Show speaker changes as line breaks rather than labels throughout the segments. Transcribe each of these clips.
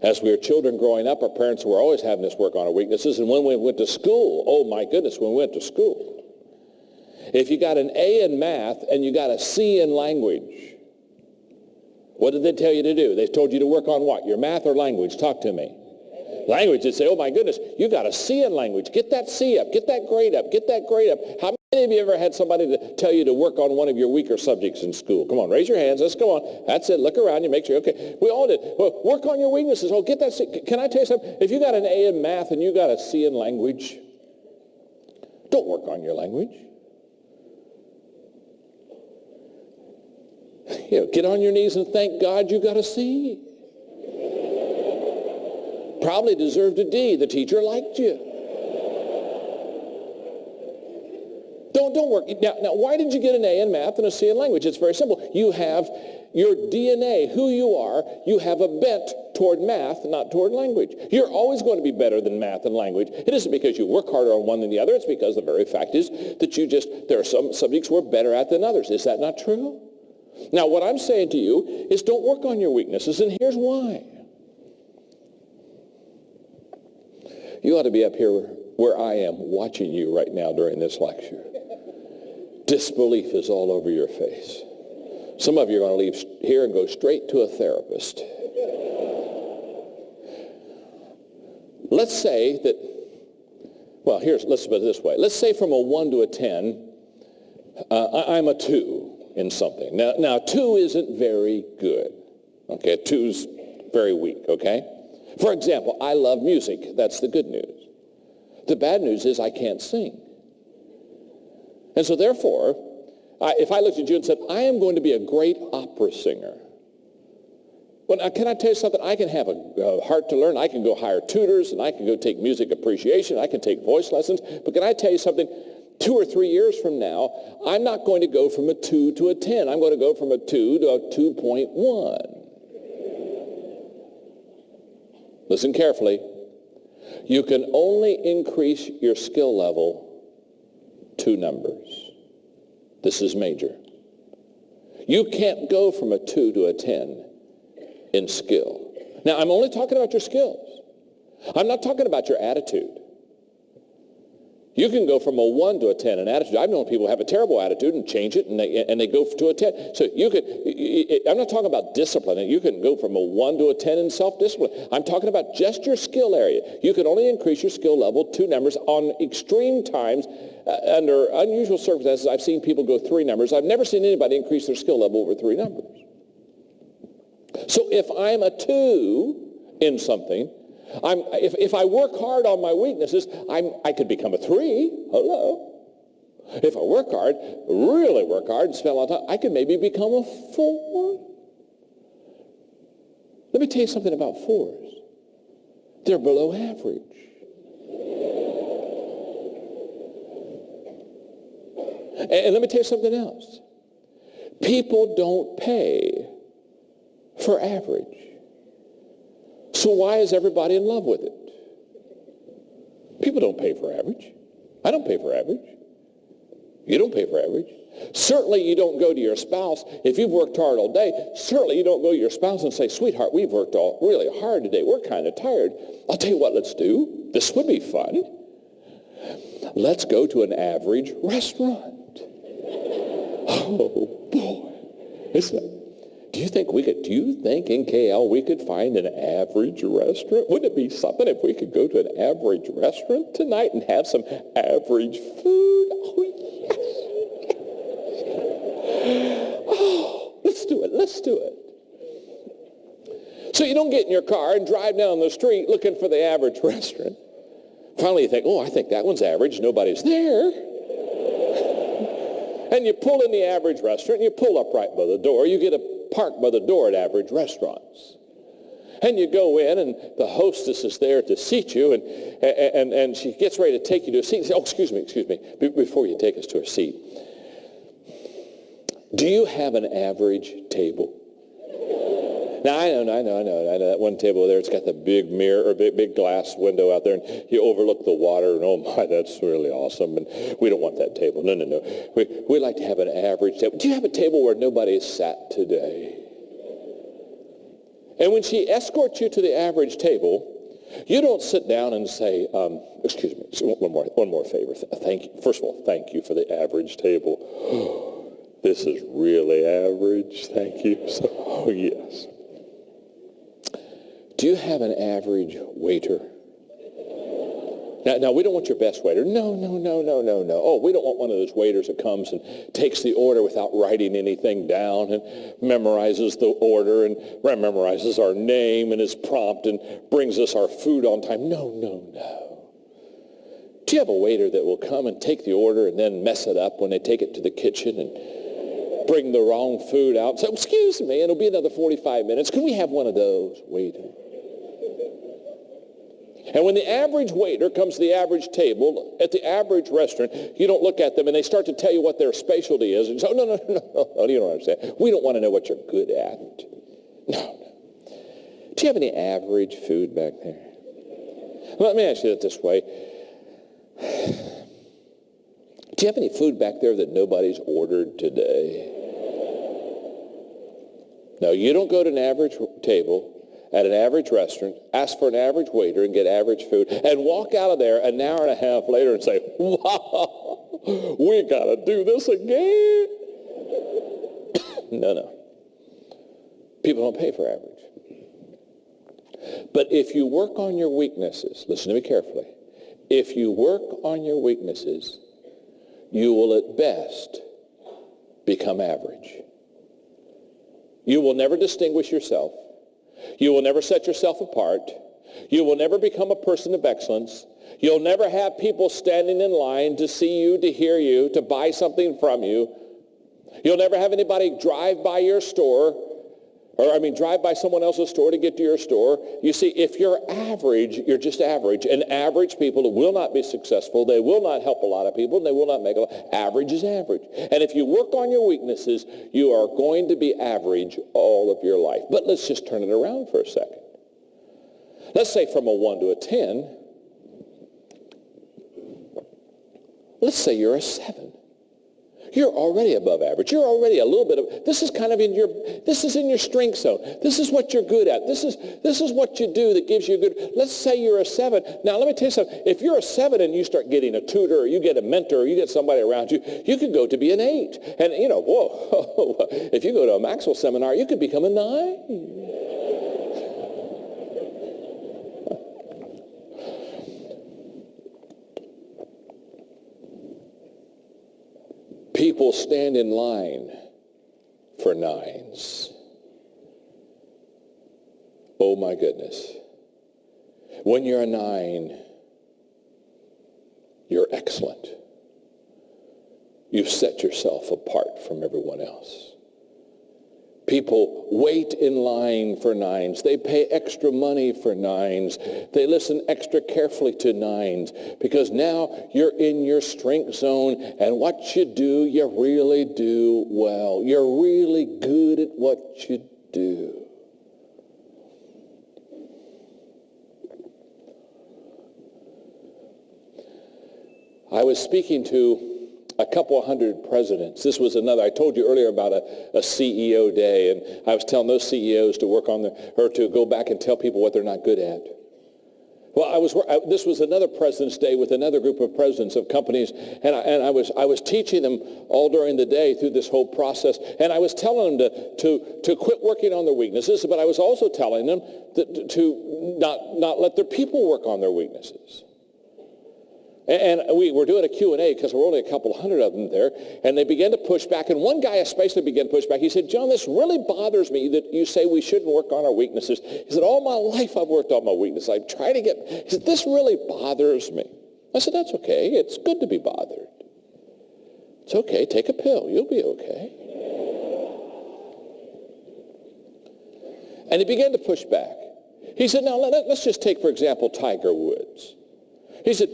As we were children growing up, our parents were always having us work on our weaknesses. And when we went to school, oh my goodness, when we went to school, if you got an A in math and you got a C in language, what did they tell you to do? They told you to work on what? Your math or language? Talk to me. Language. They'd say, oh my goodness, you got a C in language. Get that C up. Get that grade up. Get that grade up. How many of you ever had somebody to tell you to work on one of your weaker subjects in school? Come on, raise your hands. Let's go on. That's it. Look around. You make sure. Okay, we all did. Well, work on your weaknesses. Oh, get that C. Can I tell you something? If you got an A in math and you got a C in language, don't work on your language. You know, get on your knees and thank God you got a C. Probably deserved a D. The teacher liked you. Don't work. Now, why did you get an A in math and a C in language? It's very simple. You have your DNA, who you are, you have a bent toward math, not toward language. You're always going to be better than math and language. It isn't because you work harder on one than the other. It's because the very fact is that there are some subjects we're better at than others. Is that not true? Now, what I'm saying to you is don't work on your weaknesses, and here's why. You ought to be up here where I am watching you right now during this lecture. Disbelief is all over your face. Some of you are going to leave here and go straight to a therapist. Let's say that, well, let's put it this way. Let's say from a 1 to a 10, I'm a 2 in something. Now 2 isn't very good. Okay, 2's very weak, okay? For example, I love music. That's the good news. The bad news is I can't sing. And so therefore, if I looked at you and said, I am going to be a great opera singer. Well, now, can I tell you something? I can have a heart to learn. I can go hire tutors, and I can go take music appreciation. I can take voice lessons. But can I tell you something? 2 or 3 years from now, I'm not going to go from a 2 to a 10. I'm going to go from a 2 to a 2.1. Listen carefully. You can only increase your skill level 2 numbers. This is major. You can't go from a 2 to a 10 in skill. Now, I'm only talking about your skills. I'm not talking about your attitude. You can go from a 1 to a 10 in attitude. I've known people have a terrible attitude and change it, and they go to a 10. So I'm not talking about discipline. You can go from a 1 to a 10 in self-discipline. I'm talking about just your skill area. You can only increase your skill level 2 numbers on extreme times. Under unusual circumstances, I've seen people go 3 numbers. I've never seen anybody increase their skill level over 3 numbers. So if I'm a 2 in something, if I work hard on my weaknesses, I could become a 3. Hello. If I work hard, really work hard and spend a lot of time, I could maybe become a 4. Let me tell you something about 4s. They're below average. And let me tell you something else. People don't pay for average. So why is everybody in love with it? People don't pay for average. I don't pay for average. You don't pay for average. Certainly you don't go to your spouse. If you've worked hard all day, certainly you don't go to your spouse and say, sweetheart, we've worked really hard today. We're kind of tired. I'll tell you what, let's do. This would be fun. Let's go to an average restaurant. Oh, boy. Do you think in KL we could find an average restaurant? Wouldn't it be something if we could go to an average restaurant tonight and have some average food? Oh, yes. Oh, let's do it. So you don't get in your car and drive down the street looking for the average restaurant. Finally you think, I think that one's average. Nobody's there. And you pull in the average restaurant and you pull up right by the door. You get a park by the door at average restaurants. And you go in and the hostess is there to seat you and she gets ready to take you to a seat and say, excuse me, before you take us to a seat. Do you have an average table? Now, I know that one table there, it's got the big mirror or big glass window out there, and you overlook the water, and oh my, that's really awesome, and we don't want that table. No. We like to have an average table. Do you have a table where nobody sat today? And when she escorts you to the average table, you don't sit down and say, excuse me, one more favor. Thank you. First of all, thank you for the average table. This is really average. Thank you. Oh, yes. Do you have an average waiter? Now, we don't want your best waiter. No. Oh, we don't want one of those waiters that comes and takes the order without writing anything down and memorizes the order and memorizes our name and is prompt and brings us our food on time. No. Do you have a waiter that will come and take the order and then mess it up when they take it to the kitchen and bring the wrong food out? So, excuse me, it'll be another 45 minutes. Can we have one of those, waiter? And when the average waiter comes to the average table at the average restaurant, you don't look at them and they start to tell you what their specialty is. And so, no, you don't understand. We don't want to know what you're good at. No. Do you have any average food back there? Well, let me ask you it this way. Do you have any food back there that nobody's ordered today? No, you don't go to an average table at an average restaurant, ask for an average waiter and get average food, and walk out of there an hour and a half later and say, wow, we got to do this again. No. People don't pay for average. But if you work on your weaknesses, listen to me carefully, if you work on your weaknesses, you will at best become average. You will never distinguish yourself. You will never set yourself apart. You will never become a person of excellence. You'll never have people standing in line to see you, to hear you, to buy something from you. You'll never have anybody drive by your store, drive by someone else's store to get to your store. You see, if you're average, you're just average. And average people will not be successful. They will not help a lot of people, and they will not make a lot. Average is average. And if you work on your weaknesses, you are going to be average all of your life. But let's just turn it around for a second. Let's say from a 1 to a 10, let's say you're a 7. You're already above average. You're already a little bit of, this is in your strength zone. This is what you're good at. This is what you do that gives you a good, let's say you're a 7. Now, let me tell you something. If you're a 7 and you start getting a tutor or you get a mentor or you get somebody around you, you could go to be an 8. And, if you go to a Maxwell seminar, you could become a 9. People stand in line for 9s. Oh my goodness. When you're a 9, you're excellent. You've set yourself apart from everyone else. People wait in line for 9s. They pay extra money for 9s. They listen extra carefully to 9s because now you're in your strength zone, and what you do, you really do well. You're really good at what you do. I was speaking to a couple of hundred presidents. This was another, I told you earlier about a CEO day, and I was telling those CEOs to work on to go back and tell people what they're not good at. Well, this was another president's day with another group of presidents of companies, and I was teaching them all during the day through this whole process, and I was telling them to quit working on their weaknesses, but I was also telling them to not let their people work on their weaknesses. And we were doing a Q&A because there were only a couple hundred of them there, and they began to push back. And one guy especially began to push back. He said, John, this really bothers me that you say we shouldn't work on our weaknesses. He said, all my life I've worked on my weaknesses. I've tried to he said, this really bothers me. I said, that's okay. It's good to be bothered. It's okay. Take a pill. You'll be okay. And he began to push back. He said, now let's just take, for example, Tiger Woods. He said,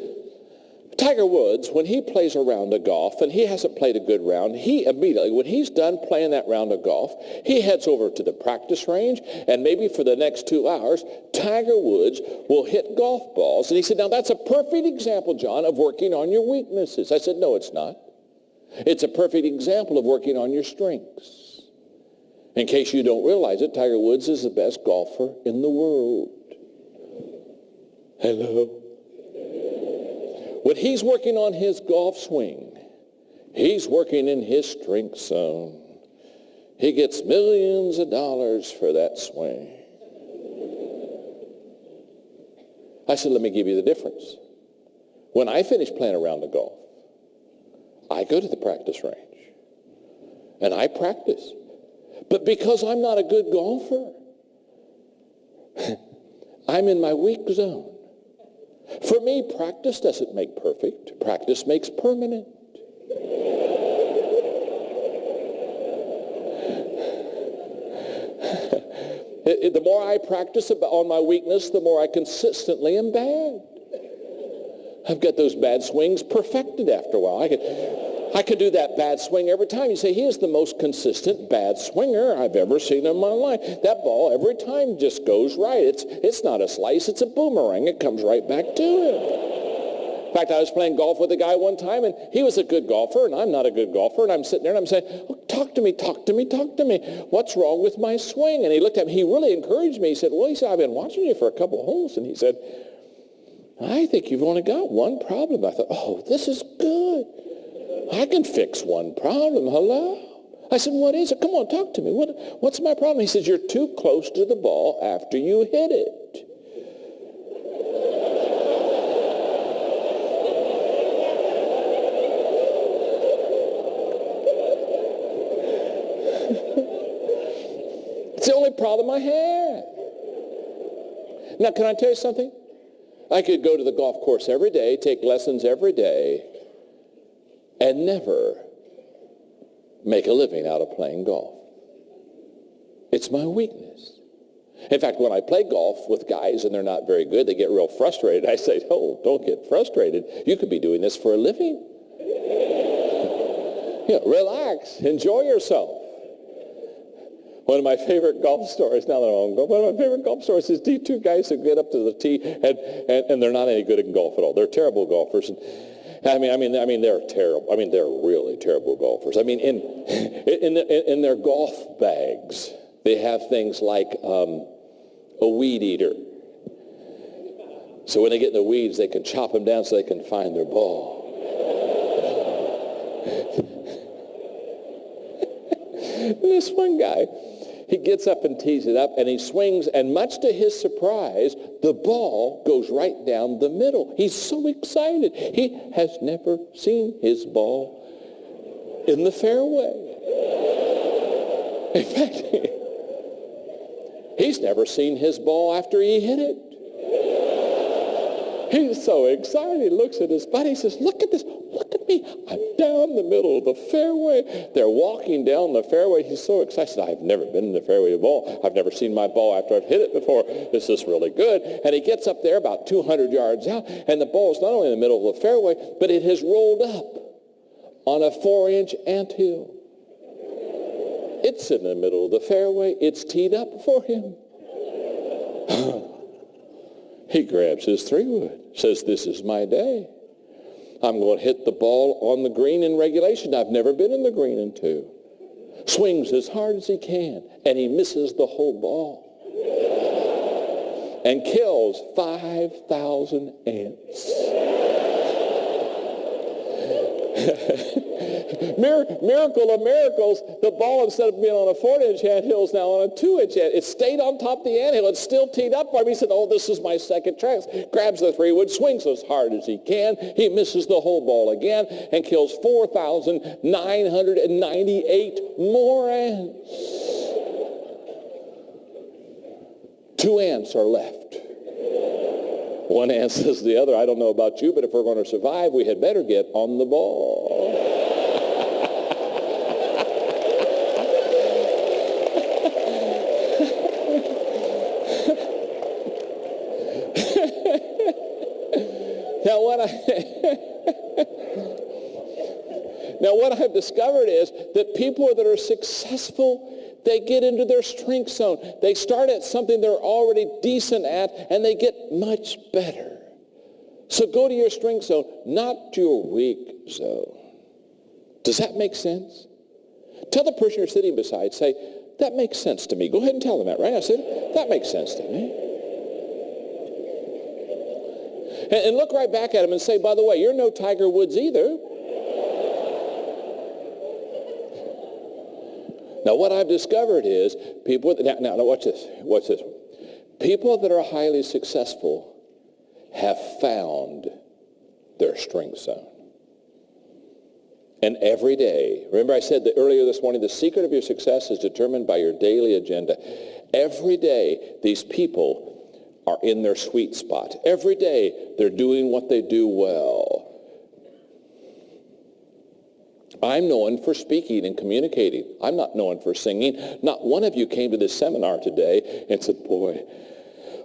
Tiger Woods, when he plays a round of golf and he hasn't played a good round, he immediately, when he's done playing that round of golf, he heads over to the practice range, and maybe for the next 2 hours, Tiger Woods will hit golf balls. And he said, now that's a perfect example, John, of working on your weaknesses. I said, no, it's not. It's a perfect example of working on your strengths. In case you don't realize it, Tiger Woods is the best golfer in the world. Hello. When he's working on his golf swing, he's working in his strength zone. He gets millions of dollars for that swing. I said, let me give you the difference. When I finish playing a round of golf, I go to the practice range and I practice. But because I'm not a good golfer, I'm in my weak zone. For me, practice doesn't make perfect. Practice makes permanent. The more I practice on my weakness, the more I consistently am bad. I've got those bad swings perfected after a while. I could do that bad swing every time. You say, he is the most consistent bad swinger I've ever seen in my life. That ball every time just goes right. It's not a slice, it's a boomerang. It comes right back to him. In fact, I was playing golf with a guy one time, and he was a good golfer, and I'm not a good golfer, and I'm sitting there, and I'm saying, oh, talk to me. What's wrong with my swing? And he looked at me. He really encouraged me. He said, I've been watching you for a couple of holes. And he said, I think you've only got one problem. I thought, oh, this is good. I can fix one problem. Hello? I said, what is it? Come on, talk to me. What's my problem? He says, you're too close to the ball after you hit it. It's the only problem I have. Now, can I tell you something? I could go to the golf course every day, take lessons every day, and never make a living out of playing golf. It's my weakness. In fact, when I play golf with guys and they're not very good, they get real frustrated. I say, oh, don't get frustrated. You could be doing this for a living. Relax. Enjoy yourself. One of my favorite golf stories, now that I'm on golf, one of my favorite golf stories is these two guys who get up to the tee and they're not any good at golf at all. They're terrible golfers. I mean, they're terrible. I mean, they're really terrible golfers. I mean, in their golf bags, they have things like a weed eater. So when they get in the weeds, they can chop them down so they can find their ball. This one guy, he gets up and tees it up, and he swings, and much to his surprise, the ball goes right down the middle. He's so excited. He has never seen his ball in the fairway. In fact, he's never seen his ball after he hit it. He's so excited. He looks at his buddy. He says, look at this. Look at me. I'm down the middle of the fairway. They're walking down the fairway. He's so excited. I've never been in the fairway ball. I've never seen my ball after I've hit it before. This is really good. And he gets up there about 200 yards out, and the ball is not only in the middle of the fairway, but it has rolled up on a 4-inch anthill. It's in the middle of the fairway. It's teed up for him. He grabs his 3-wood, says, this is my day. I'm going to hit the ball on the green in regulation. I've never been in the green in 2. Swings as hard as he can, and he misses the whole ball and kills 5,000 ants. Miracle of miracles, the ball, instead of being on a 4-inch anthill, is now on a 2-inch anthill. It stayed on top of the anthill. It's still teed up for him. He said, oh, this is my second chance. Grabs the 3-wood, swings as hard as he can. He misses the whole ball again and kills 4,998 more ants. 2 ants are left. One ant says to the other, I don't know about you, but if we're going to survive, we had better get on the ball. Now what I've discovered is that people that are successful, they get into their strength zone. They start at something they're already decent at, and they get much better. So go to your strength zone, not your weak zone. Does that make sense? Tell the person you're sitting beside, say, That makes sense to me. Go ahead and tell them that, right? I said, that makes sense to me. And look right back at him and say, by the way, you're no Tiger Woods either. Now, what I've discovered is people, now watch this. Watch this. People that are highly successful have found their strength zone. And every day, remember I said that earlier this morning, the secret of your success is determined by your daily agenda. Every day, these people are in their sweet spot. Every day, they're doing what they do well. I'm known for speaking and communicating. I'm not known for singing. Not one of you came to this seminar today and said, boy,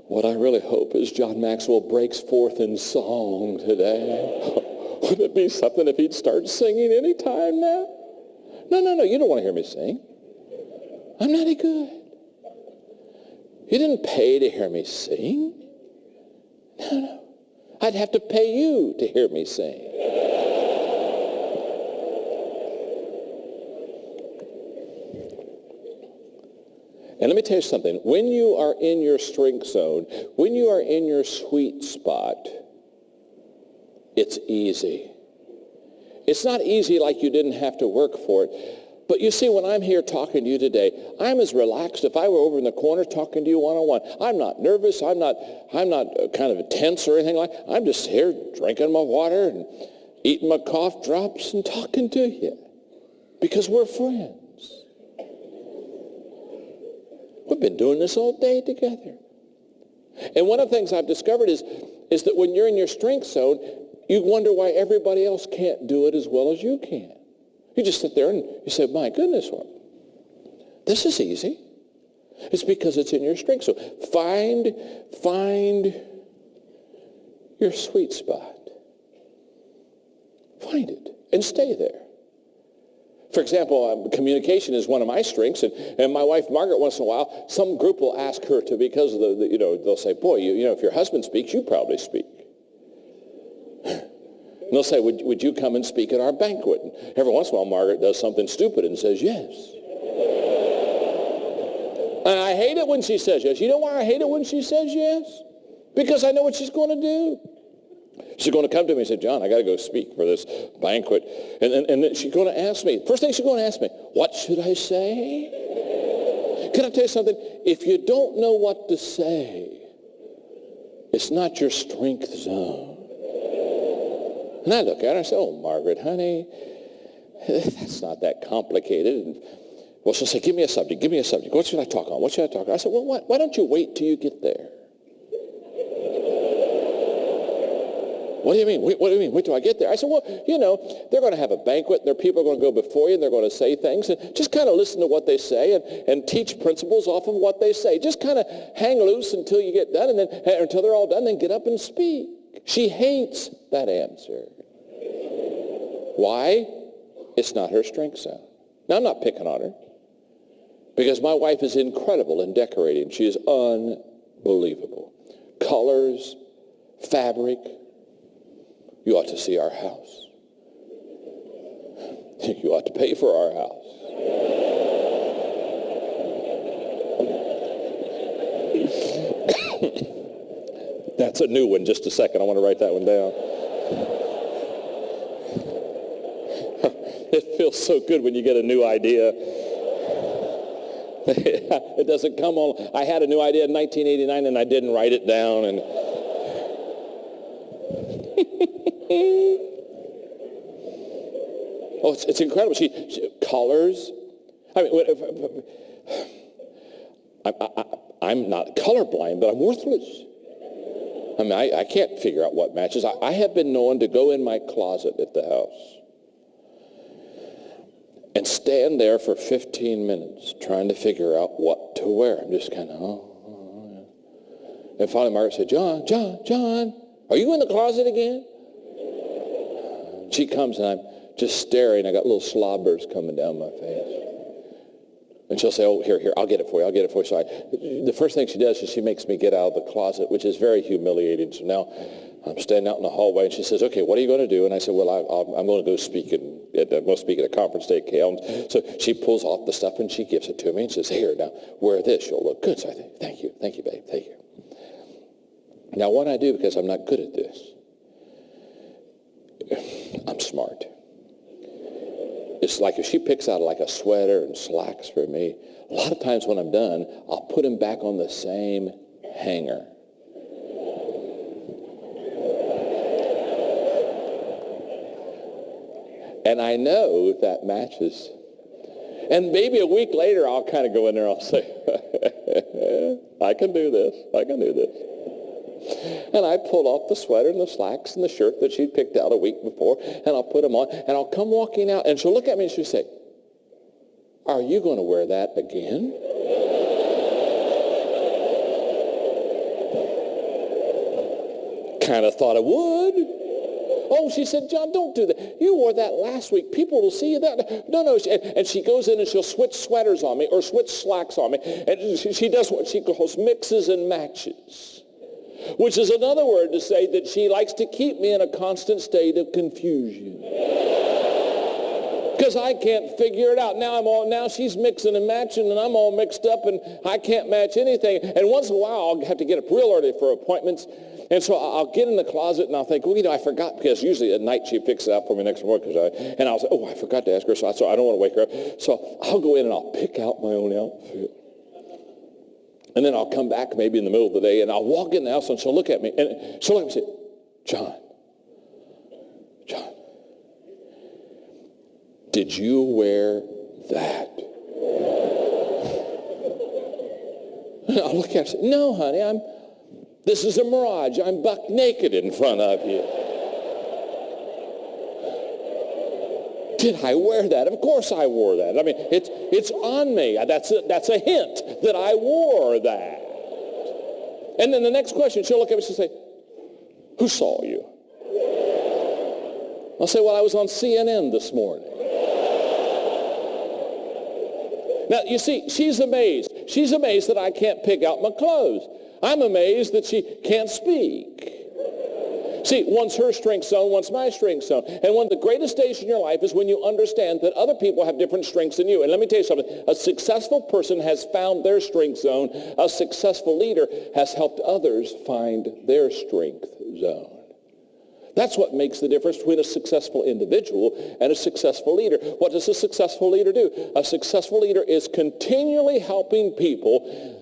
what I really hope is John Maxwell breaks forth in song today. Wouldn't it be something if he'd start singing any time now? No, you don't want to hear me sing. I'm not any good. You didn't pay to hear me sing. No. I'd have to pay you to hear me sing. And let me tell you something. When you are in your strength zone, when you are in your sweet spot, it's easy. It's not easy like you didn't have to work for it. But you see, when I'm here talking to you today, I'm as relaxed if I were over in the corner talking to you one-on-one. I'm not nervous. I'm not kind of tense or anything like that. I'm just here drinking my water and eating my cough drops and talking to you because we're friends. We've been doing this all day together. And one of the things I've discovered is that when you're in your strength zone, you wonder why everybody else can't do it as well as you can. You just sit there and you say, my goodness, this is easy. It's because it's in your strength zone. Find your sweet spot. Find it and stay there. For example, communication is one of my strengths, and my wife Margaret, once in a while, some group will ask her to, because of they'll say, boy, if your husband speaks, you probably speak. And they'll say, would you come and speak at our banquet? And every once in a while, Margaret does something stupid and says yes. And I hate it when she says yes. You know why I hate it when she says yes? Because I know what she's going to do. She's going to come to me and say, John, I got to go speak for this banquet. And then she's going to ask me, first thing she's going to ask me, what should I say? Can I tell you something? If you don't know what to say, it's not your strength zone. And I look at her and I say, oh, Margaret, honey, that's not that complicated. And, well, she'll say, give me a subject. What should I talk on? What should I talk on? I said, well, why don't you wait till you get there? What do you mean? What do you mean? Wait till I get there? I said, well, they're going to have a banquet, and their people are going to go before you, and they're going to say things, and just kind of listen to what they say and teach principles off of what they say. Just kind of hang loose until you get done, and then until they're all done, then get up and speak. She hates that answer. Why? It's not her strength zone. Now, I'm not picking on her, because my wife is incredible in decorating. She is unbelievable. Colors, fabric. You ought to see our house. You ought to pay for our house. That's a new one. Just a second. I want to write that one down. It feels so good when you get a new idea. It doesn't come on. I had a new idea in 1989 and I didn't write it down. And oh, it's incredible. She colors. I mean, I'm not colorblind, but I'm worthless. I mean, I can't figure out what matches. I have been known to go in my closet at the house and stand there for 15 minutes trying to figure out what to wear. I'm just kind of, And finally Margaret said, John, are you in the closet again? She comes and I'm just staring. I got little slobbers coming down my face. And she'll say, oh, here, I'll get it for you. So the first thing she does is she makes me get out of the closet, which is very humiliating. So now I'm standing out in the hallway, and she says, okay, what are you going to do? And I said, well, I'm going to go speak at a conference day at Cal. So she pulls off the stuff, and she gives it to me and says, here, now, wear this. You'll look good. So I think, thank you, babe, thank you. Now, what I do, because I'm not good at this, I'm smart. It's like if she picks out like a sweater and slacks for me, a lot of times when I'm done, I'll put them back on the same hanger. And I know that matches. And maybe a week later, I'll kind of go in there and I'll say, I can do this. And I pull off the sweater and the slacks and the shirt that she'd picked out a week before, and I'll put them on, and I'll come walking out, and she'll look at me and she'll say, are you going to wear that again? Kind of thought I would. Oh, she said, John, don't do that. You wore that last week. People will see you that. No. And she goes in and she'll switch sweaters on me or switch slacks on me. And she does what she calls mixes and matches, which is another word to say that she likes to keep me in a constant state of confusion. Because I can't figure it out. Now she's mixing and matching, and I'm all mixed up, and I can't match anything. And once in a while, I'll have to get up real early for appointments. And so I'll get in the closet and I'll think, well, I forgot, because usually at night she picks it up for me next morning. And I'll say, I forgot to ask her, so I don't want to wake her up. So I'll go in and I'll pick out my own outfit. And then I'll come back maybe in the middle of the day, and I'll walk in the house, and she'll look at me, and she'll look at me and say, John, did you wear that? And I'll look at her and say, no, honey, this is a mirage. I'm buck naked in front of you. Did I wear that? Of course I wore that. I mean, it's on me. That's a hint that I wore that. And then the next question, she'll look at me and she'll say, who saw you? I'll say, well, I was on CNN this morning. Now, you see, she's amazed. She's amazed that I can't pick out my clothes. I'm amazed that she can't speak. See, one's her strength zone, one's my strength zone. And one of the greatest days in your life is when you understand that other people have different strengths than you. And let me tell you something. A successful person has found their strength zone. A successful leader has helped others find their strength zone. That's what makes the difference between a successful individual and a successful leader. What does a successful leader do? A successful leader is continually helping people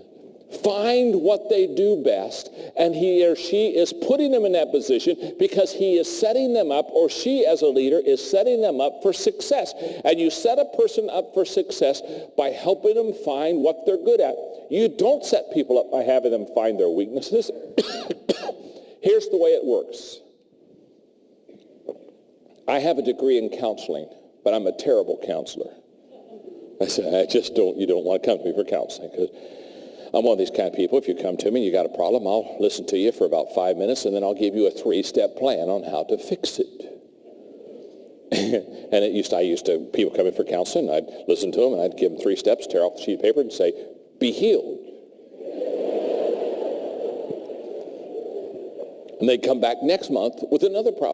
find what they do best, and he or she is putting them in that position because he is setting them up, or she as a leader is setting them up for success. And you set a person up for success by helping them find what they're good at. You don't set people up by having them find their weaknesses. Here's the way it works. I have a degree in counseling, but I'm a terrible counselor. I said, you don't want to come to me for counseling, because I'm one of these kind of people. If you come to me and you got a problem, I'll listen to you for about 5 minutes, and then I'll give you a 3-step plan on how to fix it. And I used to, people come in for counseling, I'd listen to them, and I'd give them 3 steps, tear off the sheet of paper, and say, be healed. And they'd come back next month with another problem.